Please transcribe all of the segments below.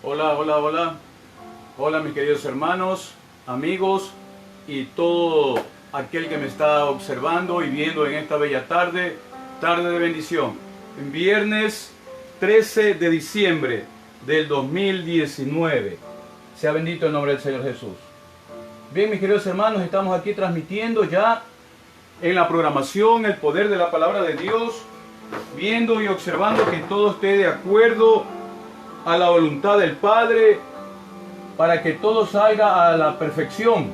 Hola, hola, hola. Hola mis queridos hermanos, amigos y todo aquel que me está observando y viendo en esta bella tarde, tarde de bendición. En viernes 13 de diciembre del 2019. Sea bendito el nombre del Señor Jesús. Bien, mis queridos hermanos, estamos aquí transmitiendo ya en la programación el poder de la palabra de Dios, viendo y observando que todo esté de acuerdo a la voluntad del Padre, para que todo salga a la perfección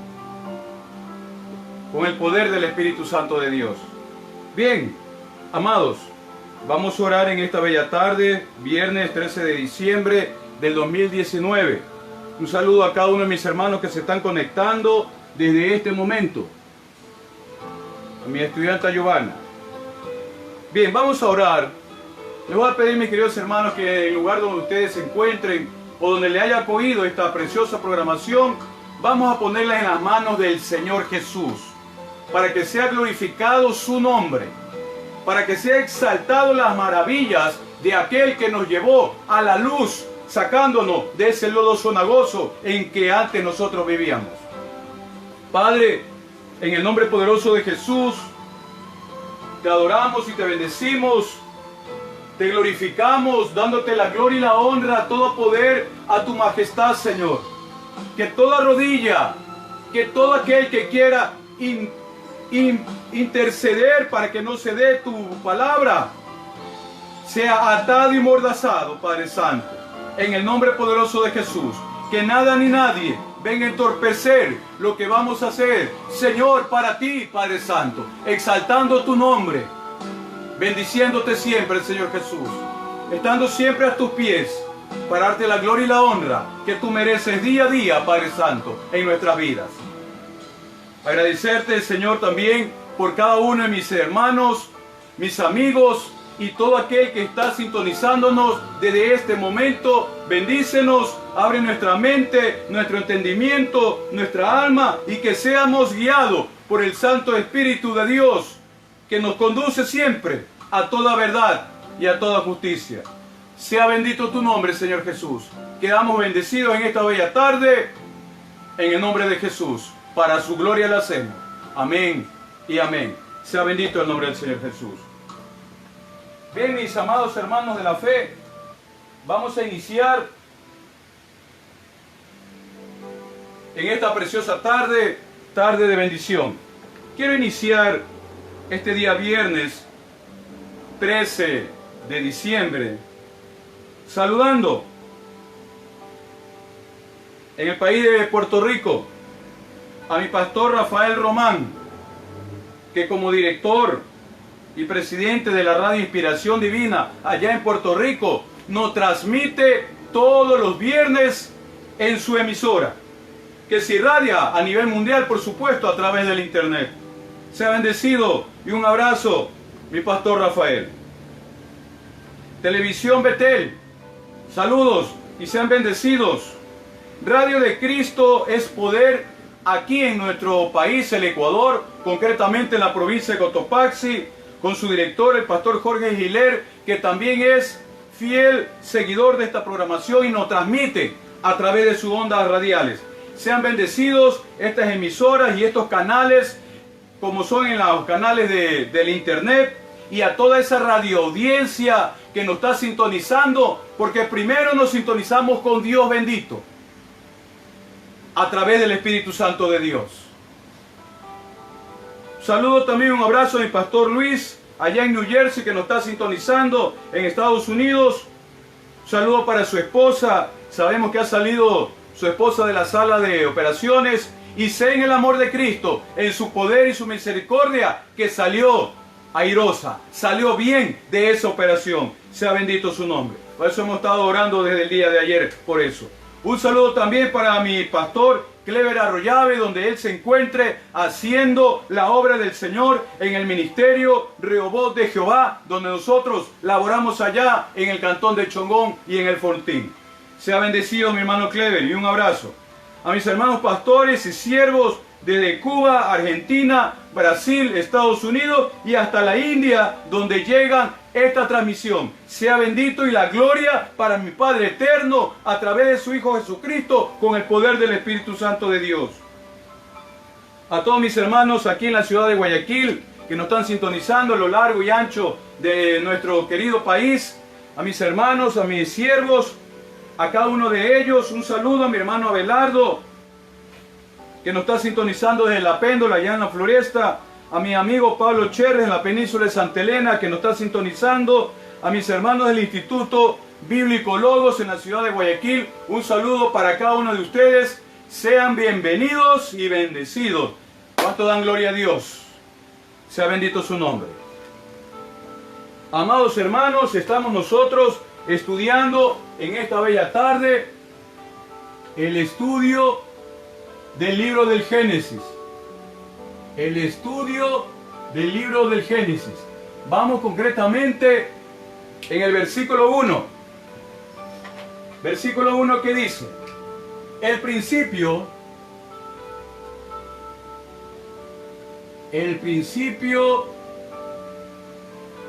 con el poder del Espíritu Santo de Dios. Bien, amados, vamos a orar en esta bella tarde, viernes 13 de diciembre del 2019. Un saludo a cada uno de mis hermanos que se están conectando desde este momento. A mi estudiante Giovanna. Bien, vamos a orar. Les voy a pedir, mis queridos hermanos, que en el lugar donde ustedes se encuentren o donde le haya cogido esta preciosa programación, vamos a ponerla en las manos del Señor Jesús, para que sea glorificado su nombre, para que sea exaltado las maravillas de aquel que nos llevó a la luz, sacándonos de ese lodo cenagoso en que antes nosotros vivíamos. Padre, en el nombre poderoso de Jesús, te adoramos y te bendecimos. Te glorificamos, dándote la gloria y la honra, todo poder a tu majestad, Señor. Que toda rodilla, que todo aquel que quiera interceder para que no se dé tu palabra, sea atado y mordazado, Padre Santo. En el nombre poderoso de Jesús. Que nada ni nadie venga a entorpecer lo que vamos a hacer, Señor, para ti, Padre Santo. Exaltando tu nombre. Bendiciéndote siempre, Señor Jesús, estando siempre a tus pies, para darte la gloria y la honra que tú mereces día a día, Padre Santo, en nuestras vidas. Agradecerte, Señor, también por cada uno de mis hermanos, mis amigos y todo aquel que está sintonizándonos desde este momento. Bendícenos, abre nuestra mente, nuestro entendimiento, nuestra alma, y que seamos guiados por el Santo Espíritu de Dios, que nos conduce siempre a toda verdad y a toda justicia. Sea bendito tu nombre, Señor Jesús. Quedamos bendecidos en esta bella tarde, en el nombre de Jesús. Para su gloria lo hacemos. Amén y amén. Sea bendito el nombre del Señor Jesús. Bien, mis amados hermanos de la fe, vamos a iniciar en esta preciosa tarde, tarde de bendición. Quiero iniciar este día viernes 13 de diciembre saludando en el país de Puerto Rico a mi pastor Rafael Román, que como director y presidente de la Radio Inspiración Divina allá en Puerto Rico nos transmite todos los viernes en su emisora, que se irradia a nivel mundial, por supuesto, a través del internet. Sea bendecido y un abrazo, mi pastor Rafael. Televisión Betel, saludos y sean bendecidos. Radio de Cristo es Poder, aquí en nuestro país, el Ecuador, concretamente en la provincia de Cotopaxi, con su director, el pastor Jorge Giler, que también es fiel seguidor de esta programación y nos transmite a través de sus ondas radiales. Sean bendecidos estas emisoras y estos canales, como son en los canales del internet, y a toda esa radioaudiencia que nos está sintonizando, porque primero nos sintonizamos con Dios bendito, a través del Espíritu Santo de Dios. Saludo también, un abrazo a mi pastor Luis, allá en New Jersey, que nos está sintonizando en Estados Unidos. Saludo para su esposa, sabemos que ha salido su esposa de la sala de operaciones, y sé en el amor de Cristo, en su poder y su misericordia, que salió airosa, salió bien de esa operación. Sea bendito su nombre. Por eso hemos estado orando desde el día de ayer, por eso. Un saludo también para mi pastor Clever Arroyave, donde él se encuentre haciendo la obra del Señor en el ministerio Rehoboth de Jehová, donde nosotros laboramos allá en el cantón de Chongón y en el Fortín. Sea bendecido mi hermano Clever, y un abrazo a mis hermanos pastores y siervos desde Cuba, Argentina, Brasil, Estados Unidos y hasta la India, donde llegan esta transmisión. Sea bendito y la gloria para mi Padre eterno a través de su Hijo Jesucristo con el poder del Espíritu Santo de Dios. A todos mis hermanos aquí en la ciudad de Guayaquil que nos están sintonizando a lo largo y ancho de nuestro querido país, a mis hermanos, a mis siervos, a cada uno de ellos, un saludo a mi hermano Abelardo, que nos está sintonizando desde La Péndola, allá en la Floresta, a mi amigo Pablo Cherres en la península de Santa Elena, que nos está sintonizando, a mis hermanos del Instituto Bíblico Logos en la ciudad de Guayaquil, un saludo para cada uno de ustedes, sean bienvenidos y bendecidos. ¿Cuánto dan gloria a Dios? Sea bendito su nombre. Amados hermanos, estamos nosotros estudiando en esta bella tarde el estudio del libro del Génesis. El estudio del libro del Génesis. Vamos concretamente en el versículo 1. Versículo 1 que dice: el principio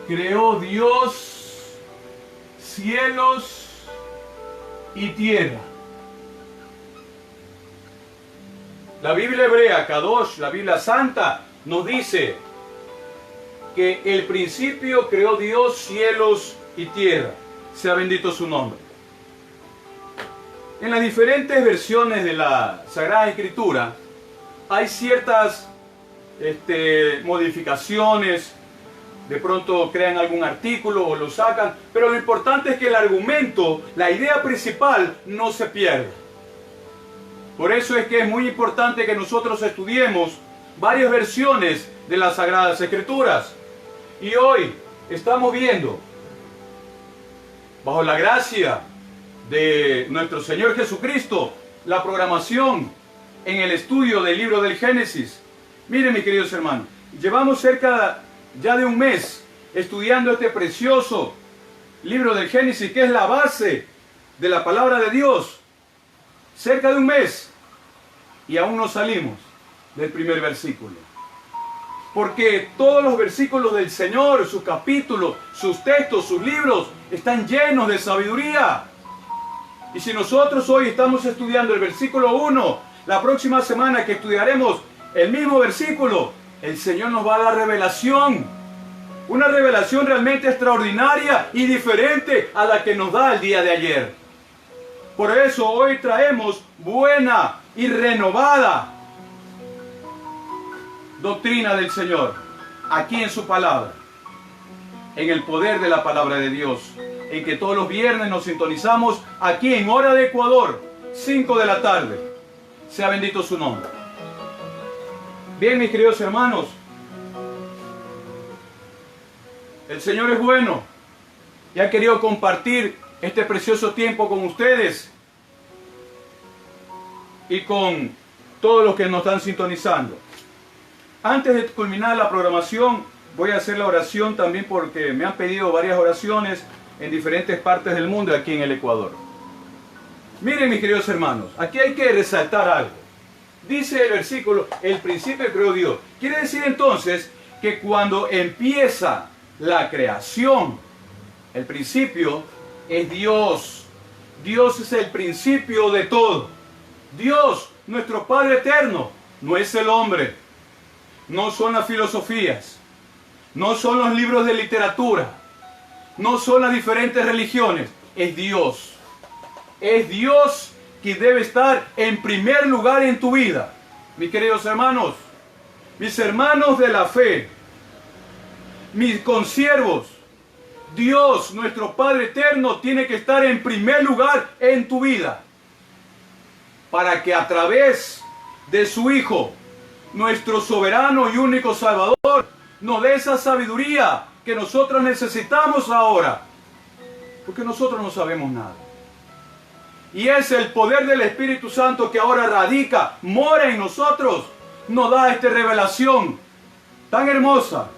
creó Dios cielos y tierra. La Biblia hebrea, Kadosh, la Biblia Santa, nos dice que el principio creó Dios cielos y tierra. Sea bendito su nombre. En las diferentes versiones de la Sagrada Escritura hay ciertas modificaciones. De pronto crean algún artículo o lo sacan, pero lo importante es que el argumento, la idea principal, no se pierda. Por eso es que es muy importante que nosotros estudiemos varias versiones de las Sagradas Escrituras. Y hoy estamos viendo, bajo la gracia de nuestro Señor Jesucristo, la programación en el estudio del libro del Génesis. Miren, mis queridos hermanos, llevamos cerca ya de un mes estudiando este precioso libro del Génesis, que es la base de la palabra de Dios. Cerca de un mes, y aún no salimos del primer versículo. Porque todos los versículos del Señor, sus capítulos, sus textos, sus libros, están llenos de sabiduría. Y si nosotros hoy estamos estudiando el versículo 1, la próxima semana que estudiaremos el mismo versículo, el Señor nos va a dar revelación. Una revelación realmente extraordinaria y diferente a la que nos da el día de ayer. Por eso hoy traemos buena y renovada doctrina del Señor, aquí en su palabra, en el poder de la palabra de Dios, en que todos los viernes nos sintonizamos aquí en hora de Ecuador, 5 de la tarde. Sea bendito su nombre. Bien, mis queridos hermanos, el Señor es bueno y ha querido compartir este precioso tiempo con ustedes y con todos los que nos están sintonizando. Antes de culminar la programación, voy a hacer la oración también porque me han pedido varias oraciones en diferentes partes del mundo aquí en el Ecuador. Miren, mis queridos hermanos, aquí hay que resaltar algo. Dice el versículo, el principio creó Dios. Quiere decir entonces que cuando empieza la creación, el principio es Dios. Dios es el principio de todo. Dios, nuestro Padre eterno, no es el hombre. No son las filosofías. No son los libros de literatura. No son las diferentes religiones. Es Dios. Es Dios que debe estar en primer lugar en tu vida. Mis queridos hermanos, mis hermanos de la fe, mis consiervos, Dios, nuestro Padre eterno, tiene que estar en primer lugar en tu vida, para que a través de su Hijo, nuestro soberano y único Salvador, nos dé esa sabiduría que nosotros necesitamos ahora, porque nosotros no sabemos nada. Y es el poder del Espíritu Santo que ahora radica, mora en nosotros, nos da esta revelación tan hermosa,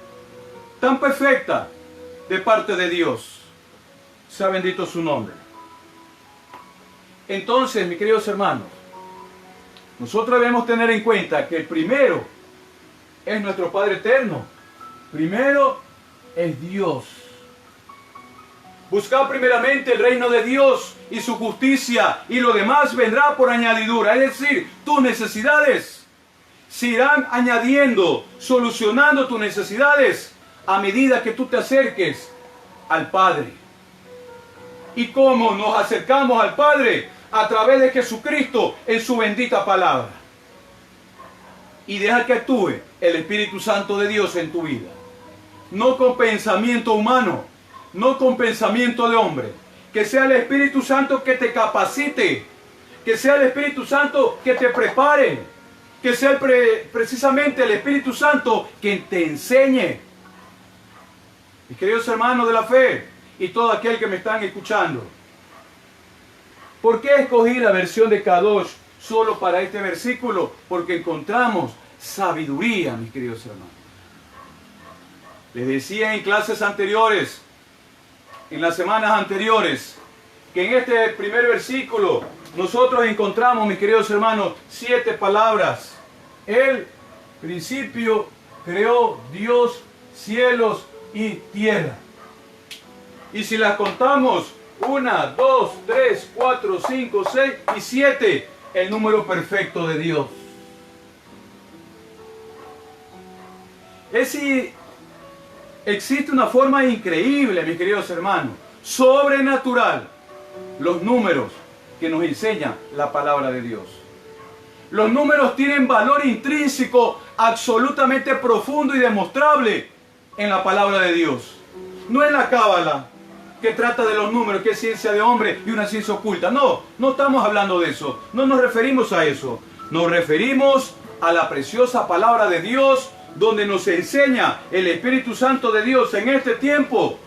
tan perfecta de parte de Dios. Sea bendito su nombre. Entonces, mis queridos hermanos, nosotros debemos tener en cuenta que el primero es nuestro Padre eterno. Primero es Dios. Buscad primeramente el reino de Dios y su justicia, y lo demás vendrá por añadidura. Es decir, tus necesidades se irán añadiendo, solucionando tus necesidades a medida que tú te acerques al Padre. ¿Y cómo nos acercamos al Padre? A través de Jesucristo en su bendita palabra. Y deja que actúe el Espíritu Santo de Dios en tu vida. No con pensamiento humano, no con pensamiento de hombre. Que sea el Espíritu Santo que te capacite, que sea el Espíritu Santo que te prepare, que sea precisamente el Espíritu Santo que te enseñe. Mis queridos hermanos de la fe y todo aquel que me están escuchando, ¿por qué escogí la versión de Kadosh solo para este versículo? Porque encontramos sabiduría, mis queridos hermanos. Les decía en clases anteriores, en las semanas anteriores, que en este primer versículo nosotros encontramos, mis queridos hermanos, 7 palabras. El principio creó Dios cielos y tierra. Y si las contamos, 1, 2, 3, 4, 5, 6 y 7, el número perfecto de Dios. Es decir, existe una forma increíble, mis queridos hermanos, sobrenatural, los números que nos enseña la palabra de Dios. Los números tienen valor intrínseco absolutamente profundo y demostrable en la palabra de Dios. No en la cábala, que trata de los números, que es ciencia de hombre y una ciencia oculta. No, no estamos hablando de eso. No nos referimos a eso. Nos referimos a la preciosa palabra de Dios, donde nos enseña el Espíritu Santo de Dios en este tiempo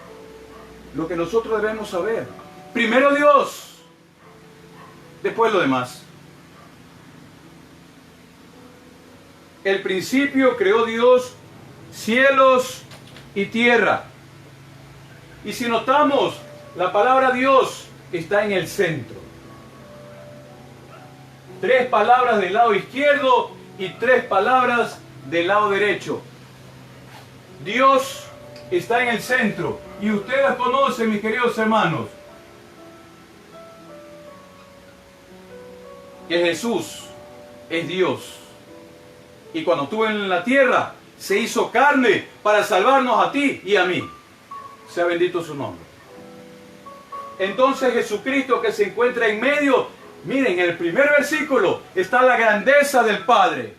lo que nosotros debemos saber. Primero Dios, después lo demás. El principio creó Dios cielos y tierra. Y si notamos, la palabra Dios está en el centro. 3 palabras del lado izquierdo y 3 palabras del lado derecho. Dios está en el centro. Y ustedes conocen, mis queridos hermanos, que Jesús es Dios. Y cuando estuvo en la tierra, se hizo carne para salvarnos a ti y a mí. Sea bendito su nombre. Entonces Jesucristo, que se encuentra en medio, miren, en el primer versículo está la grandeza del Padre,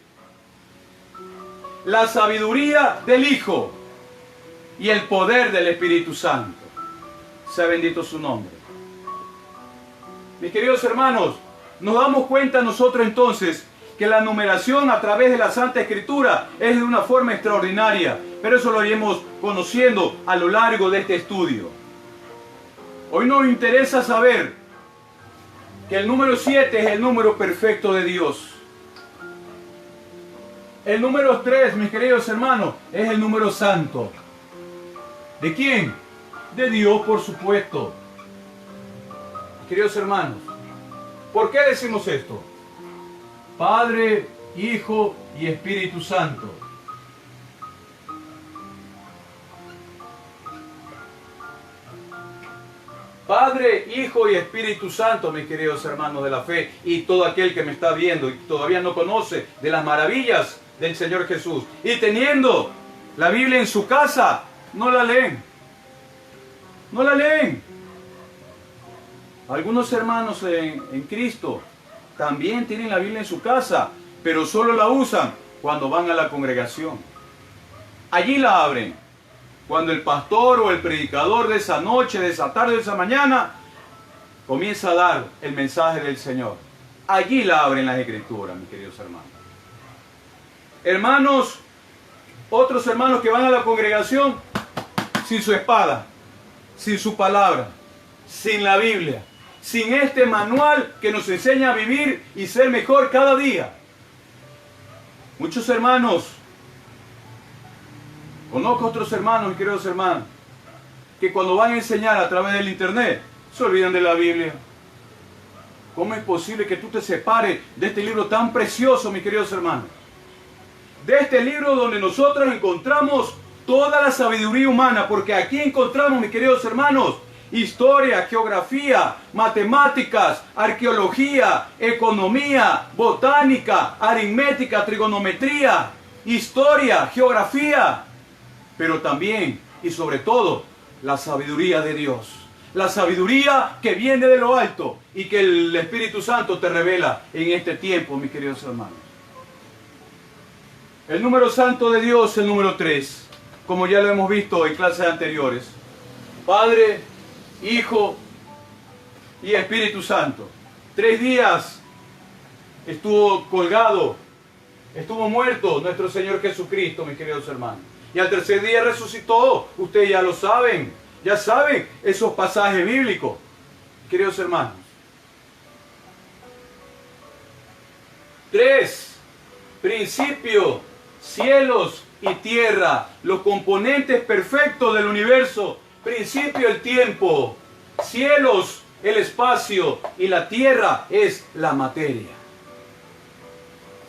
la sabiduría del Hijo y el poder del Espíritu Santo. Sea bendito su nombre. Mis queridos hermanos, nos damos cuenta nosotros entonces que la numeración a través de la Santa Escritura es de una forma extraordinaria, pero eso lo iremos conociendo a lo largo de este estudio. Hoy nos interesa saber que el número 7 es el número perfecto de Dios. El número 3, mis queridos hermanos, es el número santo. ¿De quién? De Dios, por supuesto. Queridos hermanos, ¿por qué decimos esto? Padre, Hijo y Espíritu Santo. Padre, Hijo y Espíritu Santo, mis queridos hermanos de la fe, y todo aquel que me está viendo y todavía no conoce de las maravillas del Señor Jesús. Y teniendo la Biblia en su casa, no la leen. No la leen. Algunos hermanos en Cristo también tienen la Biblia en su casa, pero solo la usan cuando van a la congregación. Allí la abren. Cuando el pastor o el predicador de esa noche, de esa tarde, de esa mañana, comienza a dar el mensaje del Señor. Allí la abren las Escrituras, mis queridos hermanos. Hermanos, otros hermanos que van a la congregación sin su espada, sin su palabra, sin la Biblia, sin este manual que nos enseña a vivir y ser mejor cada día. Muchos hermanos, conozco otros hermanos, queridos hermanos, que cuando van a enseñar a través del internet, se olvidan de la Biblia. ¿Cómo es posible que tú te separes de este libro tan precioso, mis queridos hermanos? De este libro donde nosotros encontramos toda la sabiduría humana, porque aquí encontramos, mis queridos hermanos, historia, geografía, matemáticas, arqueología, economía, botánica, aritmética, trigonometría, historia, geografía, pero también y sobre todo la sabiduría de Dios. La sabiduría que viene de lo alto y que el Espíritu Santo te revela en este tiempo, mis queridos hermanos. El número santo de Dios, el número 3, como ya lo hemos visto en clases anteriores. Padre, Hijo y Espíritu Santo. 3 días estuvo colgado, estuvo muerto nuestro Señor Jesucristo, mis queridos hermanos. Y al tercer día resucitó. Ustedes ya lo saben, ya saben esos pasajes bíblicos, queridos hermanos. 3, principio, cielos y tierra, los componentes perfectos del universo. Principio, el tiempo, cielos, el espacio, y la tierra es la materia.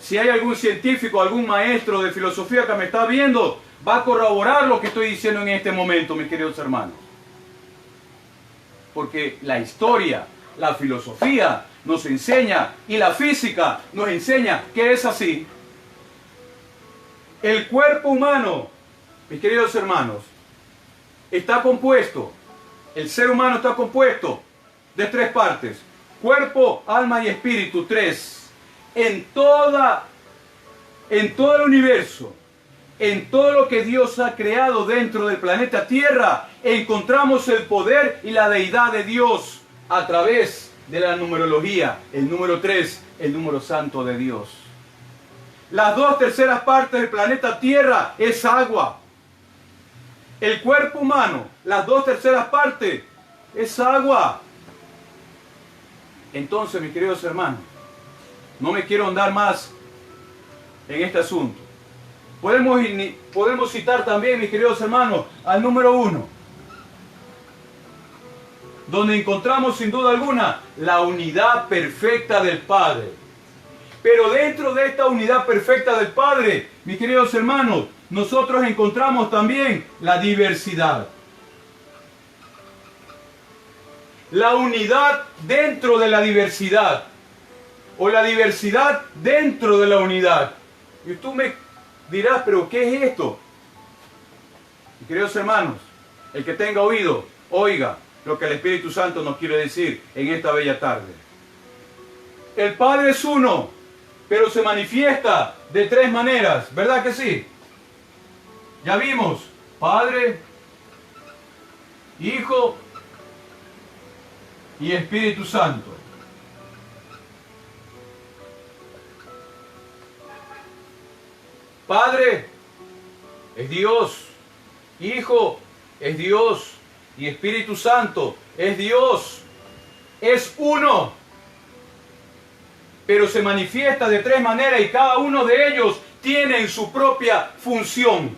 Si hay algún científico, algún maestro de filosofía que me está viendo, va a corroborar lo que estoy diciendo en este momento, mis queridos hermanos. Porque la historia, la filosofía nos enseña, y la física nos enseña que es así. El cuerpo humano, mis queridos hermanos, está compuesto, el ser humano está compuesto de 3 partes: cuerpo, alma y espíritu. 3. En todo el universo, en todo lo que Dios ha creado dentro del planeta Tierra, encontramos el poder y la deidad de Dios a través de la numerología. El número 3, el número santo de Dios. Las 2/3 partes del planeta Tierra es agua. El cuerpo humano, las 2/3 partes es agua. Entonces, mis queridos hermanos, no me quiero ahondar más en este asunto. Podemos citar también, mis queridos hermanos, al número 1, donde encontramos sin duda alguna la unidad perfecta del Padre. Pero dentro de esta unidad perfecta del Padre, mis queridos hermanos, nosotros encontramos también la diversidad. La unidad dentro de la diversidad, o la diversidad dentro de la unidad. Y tú me dirás, ¿pero qué es esto? Mis queridos hermanos, el que tenga oído, oiga lo que el Espíritu Santo nos quiere decir en esta bella tarde. El Padre es uno, pero se manifiesta de 3 maneras, ¿verdad que sí? Ya vimos, Padre, Hijo y Espíritu Santo. Padre es Dios, Hijo es Dios y Espíritu Santo es Dios. Es uno, pero se manifiesta de 3 maneras y cada uno de ellos tiene su propia función.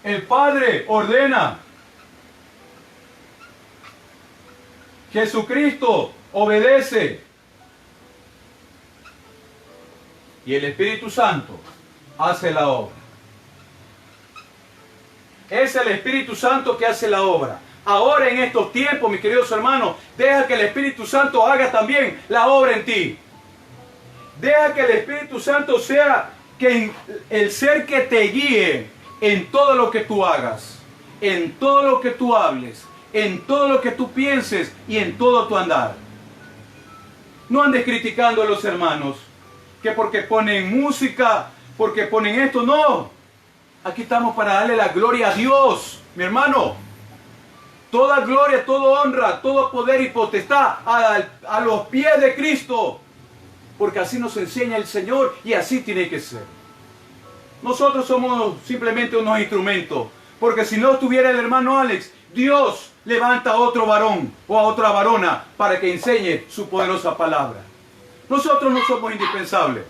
El Padre ordena. Jesucristo obedece. Y el Espíritu Santo hace la obra. Es el Espíritu Santo que hace la obra. Ahora en estos tiempos, mis queridos hermanos, deja que el Espíritu Santo haga también la obra en ti. Deja que el Espíritu Santo sea el ser que te guíe en todo lo que tú hagas, en todo lo que tú hables, en todo lo que tú pienses y en todo tu andar. No andes criticando a los hermanos, que porque ponen música, porque ponen esto, no. Aquí estamos para darle la gloria a Dios, mi hermano. Toda gloria, toda honra, todo poder y potestad a los pies de Cristo. Porque así nos enseña el Señor y así tiene que ser. Nosotros somos simplemente unos instrumentos. Porque si no estuviera el hermano Alex, Dios levanta a otro varón o a otra varona para que enseñe su poderosa palabra. Nosotros no somos indispensables.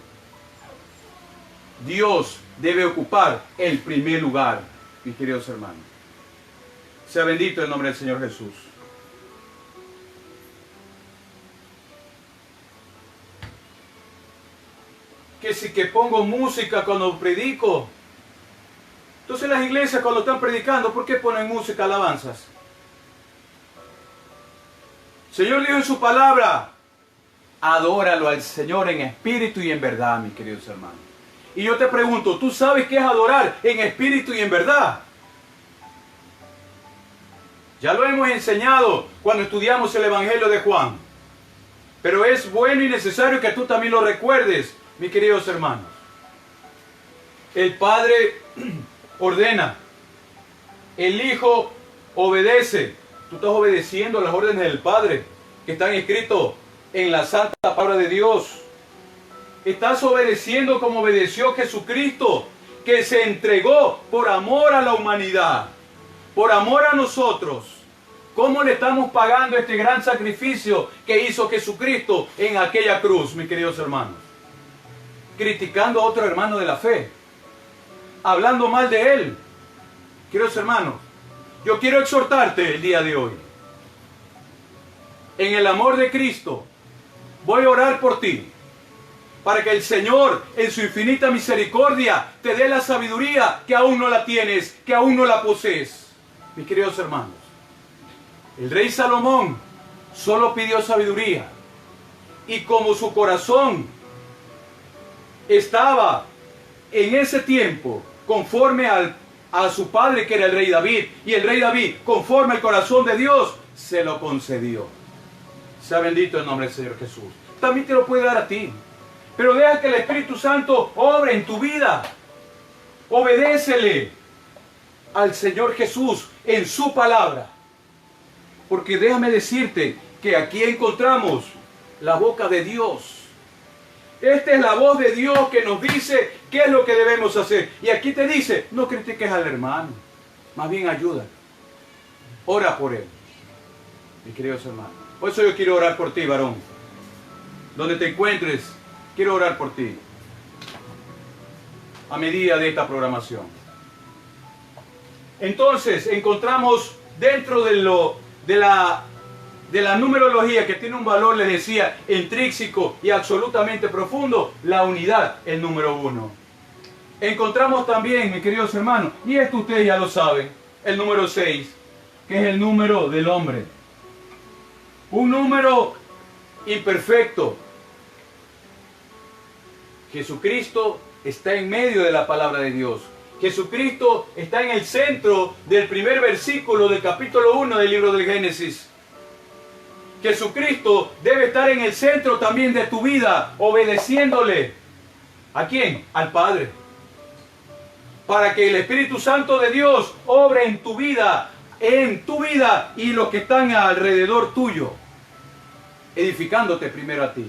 Dios debe ocupar el primer lugar, mis queridos hermanos. Sea bendito el nombre del Señor Jesús. Que pongo música cuando predico. Entonces las iglesias cuando están predicando, ¿por qué ponen música, alabanzas? Señor dijo en su palabra, adóralo al Señor en espíritu y en verdad, mis queridos hermanos. Y yo te pregunto, ¿tú sabes qué es adorar en espíritu y en verdad? Ya lo hemos enseñado cuando estudiamos el Evangelio de Juan. Pero es bueno y necesario que tú también lo recuerdes, mis queridos hermanos. El Padre ordena, el Hijo obedece. Tú estás obedeciendo las órdenes del Padre que están escritos en la santa palabra de Dios. Estás obedeciendo como obedeció Jesucristo, que se entregó por amor a la humanidad, por amor a nosotros. ¿Cómo le estamos pagando este gran sacrificio que hizo Jesucristo en aquella cruz, mis queridos hermanos? Criticando a otro hermano de la fe, hablando mal de él. Queridos hermanos, yo quiero exhortarte el día de hoy. En el amor de Cristo, voy a orar por ti, para que el Señor, en su infinita misericordia, te dé la sabiduría que aún no la tienes, que aún no la posees. Mis queridos hermanos, el rey Salomón solo pidió sabiduría, y como su corazón estaba en ese tiempo conforme a su padre, que era el rey David, y el rey David, conforme al corazón de Dios, se lo concedió. Sea bendito el nombre del Señor Jesús. También te lo puede dar a ti. Pero deja que el Espíritu Santo obre en tu vida. Obedécele al Señor Jesús en su palabra. Porque déjame decirte que aquí encontramos la boca de Dios. Esta es la voz de Dios que nos dice qué es lo que debemos hacer. Y aquí te dice, no critiques al hermano, más bien ayúdalo. Ora por él, mis queridos hermanos. Por eso yo quiero orar por ti, varón. Donde te encuentres, quiero orar por ti. A medida de esta programación. Entonces, encontramos dentro de la numerología, que tiene un valor, les decía, intrínseco y absolutamente profundo, la unidad, el número 1. Encontramos también, mis queridos hermanos, y esto ustedes ya lo saben, el número 6, que es el número del hombre. Un número imperfecto. Jesucristo está en medio de la palabra de Dios. Jesucristo está en el centro del primer versículo del capítulo 1 del libro del Génesis. Jesucristo debe estar en el centro también de tu vida, obedeciéndole. ¿A quién? Al Padre. Para que el Espíritu Santo de Dios obre en tu vida y los que están alrededor tuyo, edificándote primero a ti,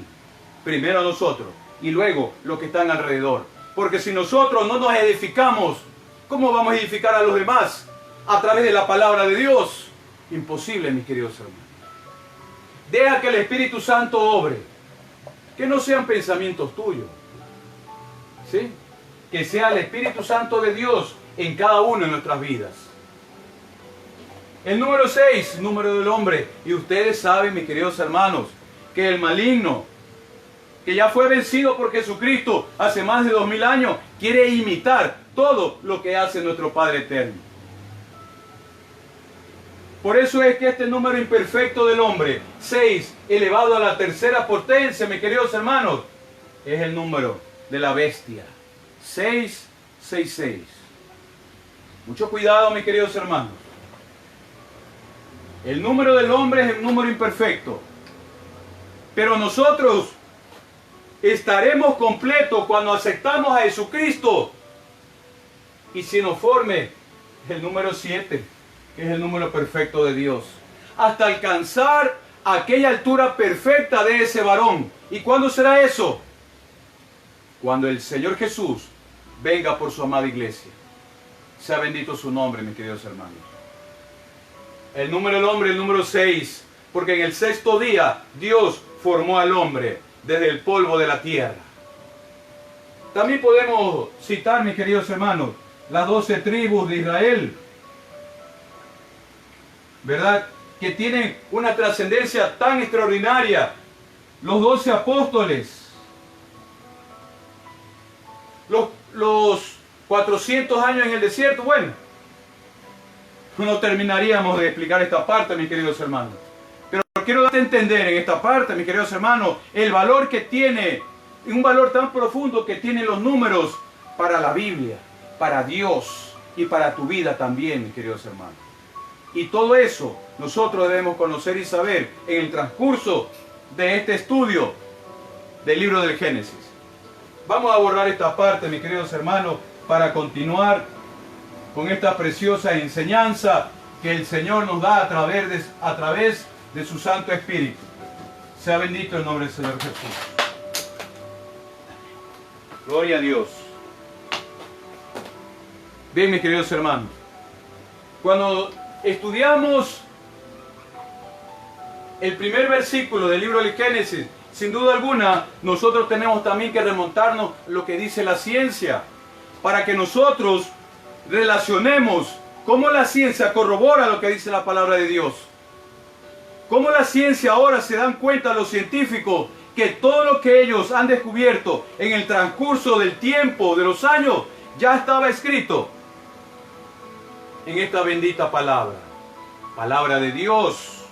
primero a nosotros y luego los que están alrededor. Porque si nosotros no nos edificamos, ¿cómo vamos a edificar a los demás? A través de la palabra de Dios. Imposible, mis queridos hermanos. Deja que el Espíritu Santo obre. Que no sean pensamientos tuyos, ¿sí? Que sea el Espíritu Santo de Dios en cada uno de nuestras vidas. El número 6, número del hombre. Y ustedes saben, mis queridos hermanos, que el maligno, que ya fue vencido por Jesucristo hace más de 2000 años, quiere imitar todo lo que hace nuestro Padre Eterno. Por eso es que este número imperfecto del hombre, 6 elevado a la tercera potencia, mis queridos hermanos, es el número de la bestia. 666. Mucho cuidado, mis queridos hermanos. El número del hombre es el número imperfecto. Pero nosotros estaremos completos cuando aceptamos a Jesucristo y se nos forme el número 7, que es el número perfecto de Dios, hasta alcanzar aquella altura perfecta de ese varón. ¿Y cuándo será eso? Cuando el Señor Jesús venga por su amada iglesia. Sea bendito su nombre, mis queridos hermanos. El número del hombre, el número 6, porque en el sexto día Dios formó al hombre desde el polvo de la tierra. También podemos citar, mis queridos hermanos, las 12 tribus de Israel, ¿verdad? Que tienen una trascendencia tan extraordinaria. Los 12 apóstoles, los 400 años en el desierto. Bueno, no terminaríamos de explicar esta parte, mis queridos hermanos. Pero quiero darte a entender en esta parte, mis queridos hermanos, el valor que tiene, un valor tan profundo que tienen los números para la Biblia, para Dios y para tu vida también, mis queridos hermanos. Y todo eso nosotros debemos conocer y saber en el transcurso de este estudio del libro del Génesis. Vamos a abordar esta parte, mis queridos hermanos, para continuar con esta preciosa enseñanza que el Señor nos da a través de su Santo Espíritu. Sea bendito el nombre del Señor Jesús. Gloria a Dios. Bien, mis queridos hermanos, cuando estudiamos el primer versículo del libro del Génesis, sin duda alguna, nosotros tenemos también que remontarnos a lo que dice la ciencia, para que nosotros relacionemos cómo la ciencia corrobora lo que dice la palabra de Dios. Cómo la ciencia ahora se dan cuenta los científicos que todo lo que ellos han descubierto en el transcurso del tiempo, de los años, ya estaba escrito en esta bendita palabra, palabra de Dios.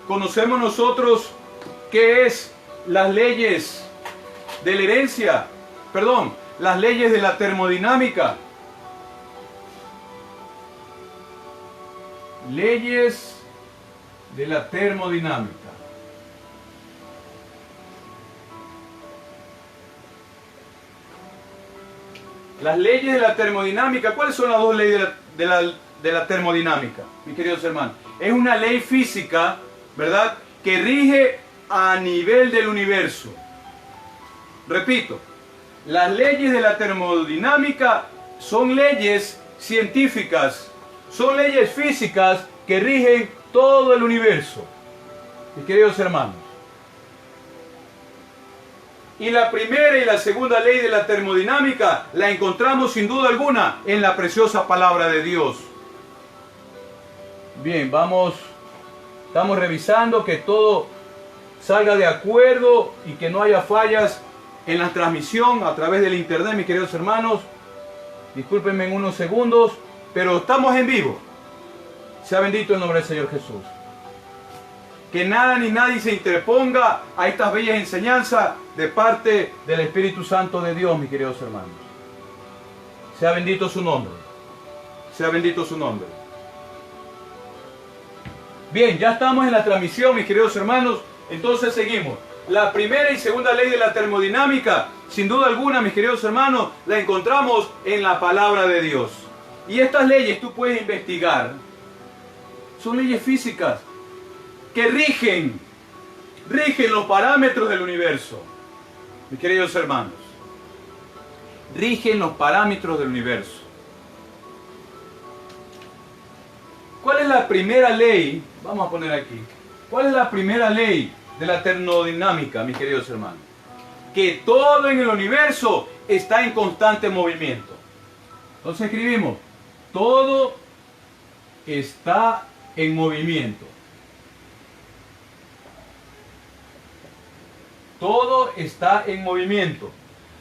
Conocemos nosotros qué es las leyes de la herencia, las leyes de la termodinámica. Leyes de la termodinámica. Las leyes de la termodinámica, ¿cuáles son las dos leyes de la termodinámica, mis queridos hermanos? Es una ley física, ¿verdad?, que rige a nivel del universo. Repito, las leyes de la termodinámica son leyes científicas, son leyes físicas que rigen todo el universo, mis queridos hermanos. Y la primera y la segunda ley de la termodinámica la encontramos sin duda alguna en la preciosa palabra de Dios. Bien, estamos revisando que todo salga de acuerdo y que no haya fallas en la transmisión a través del internet, mis queridos hermanos. Discúlpenme en unos segundos, pero estamos en vivo. Sea bendito el nombre del Señor Jesús. Que nada ni nadie se interponga a estas bellas enseñanzas de parte del Espíritu Santo de Dios, mis queridos hermanos. Sea bendito su nombre. Sea bendito su nombre. Bien, ya estamos en la transmisión, mis queridos hermanos. Entonces seguimos. La primera y segunda ley de la termodinámica, sin duda alguna, mis queridos hermanos, la encontramos en la palabra de Dios. Y estas leyes tú puedes investigar. Son leyes físicas que rigen los parámetros del universo, mis queridos hermanos. Rigen los parámetros del universo. ¿Cuál es la primera ley? Vamos a poner aquí. ¿Cuál es la primera ley de la termodinámica, mis queridos hermanos? Que todo en el universo está en constante movimiento. Entonces escribimos, todo está en movimiento. Todo está en movimiento.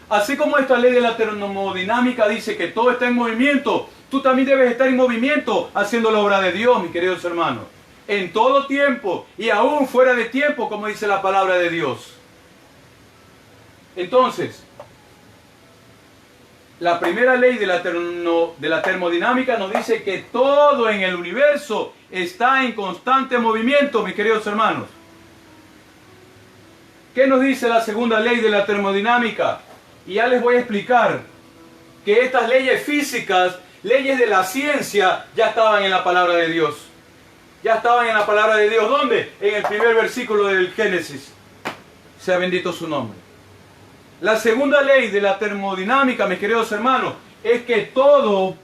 Así como esta ley de la termodinámica dice que todo está en movimiento, tú también debes estar en movimiento haciendo la obra de Dios, mis queridos hermanos. En todo tiempo y aún fuera de tiempo, como dice la palabra de Dios. Entonces, la primera ley de la termodinámica nos dice que todo en el universo está en constante movimiento, mis queridos hermanos. ¿Qué nos dice la segunda ley de la termodinámica? Y ya les voy a explicar que estas leyes físicas, leyes de la ciencia, ya estaban en la palabra de Dios. Ya estaban en la palabra de Dios. ¿Dónde? En el primer versículo del Génesis. Sea bendito su nombre. La segunda ley de la termodinámica, mis queridos hermanos, es que todo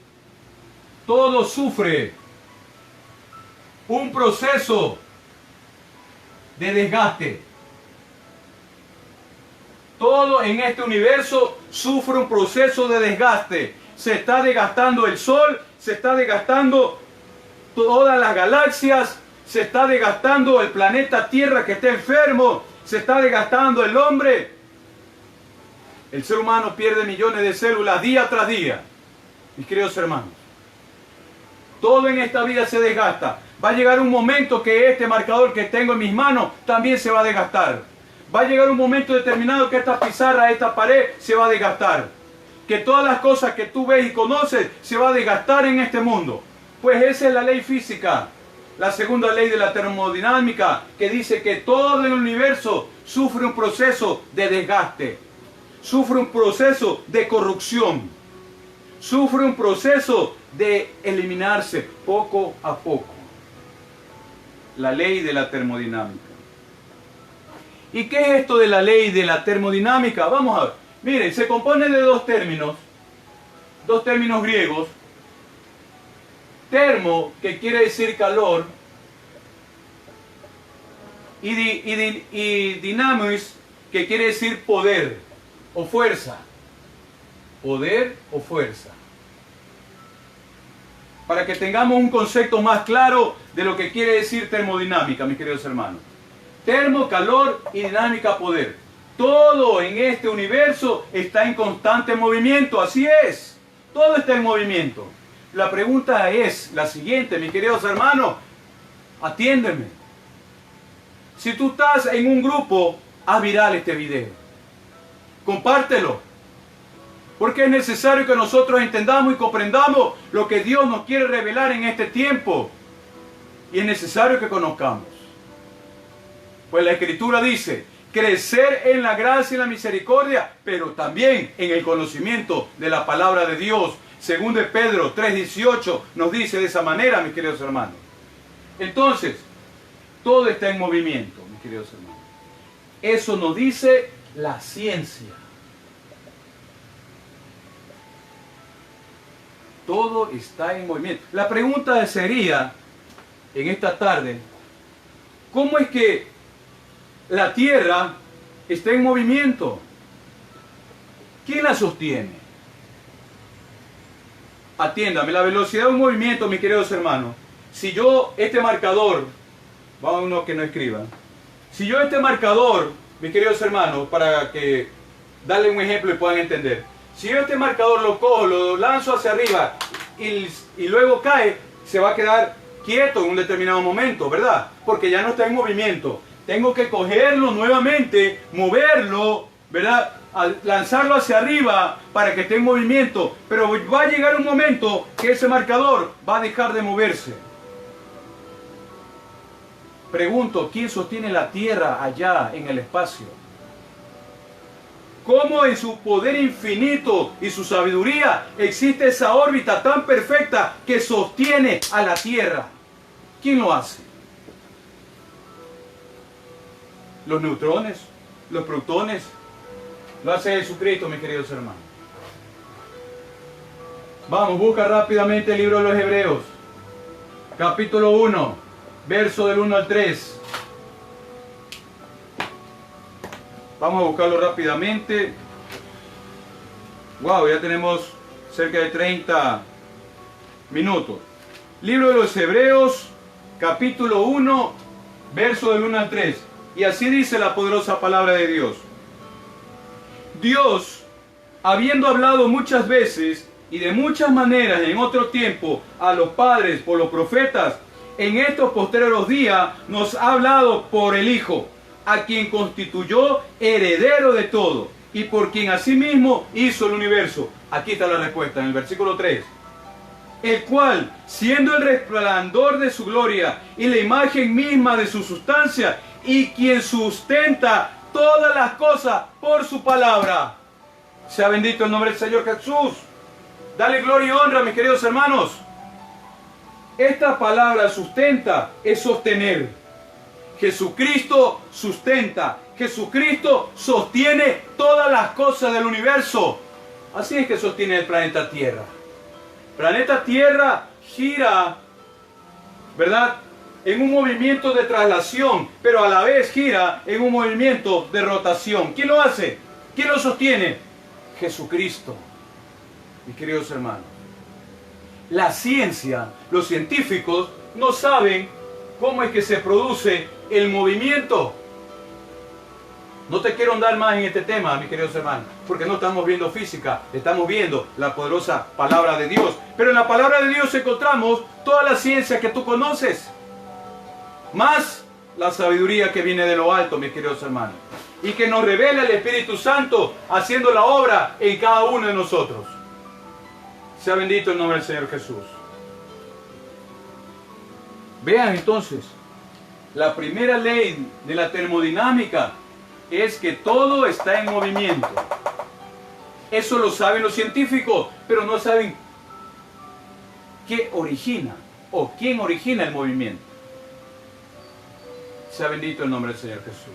sufre un proceso de desgaste. Todo en este universo sufre un proceso de desgaste. Se está desgastando el Sol, se está desgastando todas las galaxias, se está desgastando el planeta Tierra que está enfermo, se está desgastando el hombre. El ser humano pierde millones de células día tras día, mis queridos hermanos. Todo en esta vida se desgasta. Va a llegar un momento que este marcador que tengo en mis manos también se va a desgastar. Va a llegar un momento determinado que esta pizarra, esta pared se va a desgastar. Que todas las cosas que tú ves y conoces se va a desgastar en este mundo. Pues esa es la ley física. La segunda ley de la termodinámica, que dice que todo en el universo sufre un proceso de desgaste. Sufre un proceso de corrupción. Sufre un proceso de eliminarse poco a poco. La ley de la termodinámica. ¿Y qué es esto de la ley de la termodinámica? Vamos a ver. Miren, se compone de dos términos griegos. Termo, que quiere decir calor, y dinamis, que quiere decir poder o fuerza. Poder o fuerza. Para que tengamos un concepto más claro de lo que quiere decir termodinámica, mis queridos hermanos. Termo, calor, y dinámica, poder. Todo en este universo está en constante movimiento, así es. Todo está en movimiento. La pregunta es la siguiente, mis queridos hermanos, atiéndeme. Si tú estás en un grupo, haz viral este video. Compártelo. Porque es necesario que nosotros entendamos y comprendamos lo que Dios nos quiere revelar en este tiempo. Y es necesario que conozcamos. Pues la Escritura dice, crecer en la gracia y la misericordia, pero también en el conocimiento de la palabra de Dios. Según de Pedro 3:18 nos dice de esa manera, mis queridos hermanos. Entonces, todo está en movimiento, mis queridos hermanos. Eso nos dice la ciencia. Todo está en movimiento. La pregunta sería, en esta tarde, ¿cómo es que la Tierra está en movimiento? ¿Quién la sostiene? Atiéndame, la velocidad de un movimiento, mis queridos hermanos. Si yo este marcador, vamos a uno que no escriba. Si yo este marcador, mis queridos hermanos, para que darle un ejemplo y puedan entender. Si yo este marcador lo cojo, lo lanzo hacia arriba y luego cae, se va a quedar quieto en un determinado momento, ¿verdad? Porque ya no está en movimiento. Tengo que cogerlo nuevamente, moverlo, ¿verdad? Lanzarlo hacia arriba para que esté en movimiento. Pero va a llegar un momento que ese marcador va a dejar de moverse. Pregunto, ¿quién sostiene la Tierra allá en el espacio? ¿Cómo en su poder infinito y su sabiduría existe esa órbita tan perfecta que sostiene a la Tierra? ¿Quién lo hace? ¿Los neutrones? ¿Los protones? Lo hace Jesucristo, mis queridos hermanos. Vamos, busca rápidamente el libro de los Hebreos. Capítulo 1, verso del 1 al 3. Vamos a buscarlo rápidamente. Wow, ya tenemos cerca de 30 minutos. Libro de los Hebreos, capítulo 1, verso del 1 al 3. Y así dice la poderosa palabra de Dios. Dios, habiendo hablado muchas veces y de muchas maneras en otro tiempo a los padres por los profetas, en estos postreros días nos ha hablado por el Hijo, a quien constituyó heredero de todo y por quien asimismo hizo el universo. Aquí está la respuesta en el versículo 3. El cual, siendo el resplandor de su gloria y la imagen misma de su sustancia, y quien sustenta todas las cosas por su palabra. Sea bendito el nombre del Señor Jesús. Dale gloria y honra, mis queridos hermanos. Esta palabra sustenta es sostener. Jesucristo sustenta. Jesucristo sostiene todas las cosas del universo. Así es que sostiene el planeta Tierra. Planeta Tierra gira, ¿verdad?, en un movimiento de traslación, pero a la vez gira en un movimiento de rotación. ¿Quién lo hace? ¿Quién lo sostiene? Jesucristo, mis queridos hermanos. La ciencia, los científicos no saben cómo es que se produce el movimiento. No te quiero andar más en este tema, mis queridos hermanos, porque no estamos viendo física, estamos viendo la poderosa palabra de Dios. Pero en la palabra de Dios encontramos toda la ciencia que tú conoces. más la sabiduría que viene de lo alto, mis queridos hermanos, y que nos revela el Espíritu Santo haciendo la obra en cada uno de nosotros. Sea bendito el nombre del Señor Jesús. Vean entonces, la primera ley de la termodinámica es que todo está en movimiento. Eso lo saben los científicos, pero no saben qué origina o quién origina el movimiento. Sea bendito el nombre del Señor Jesús.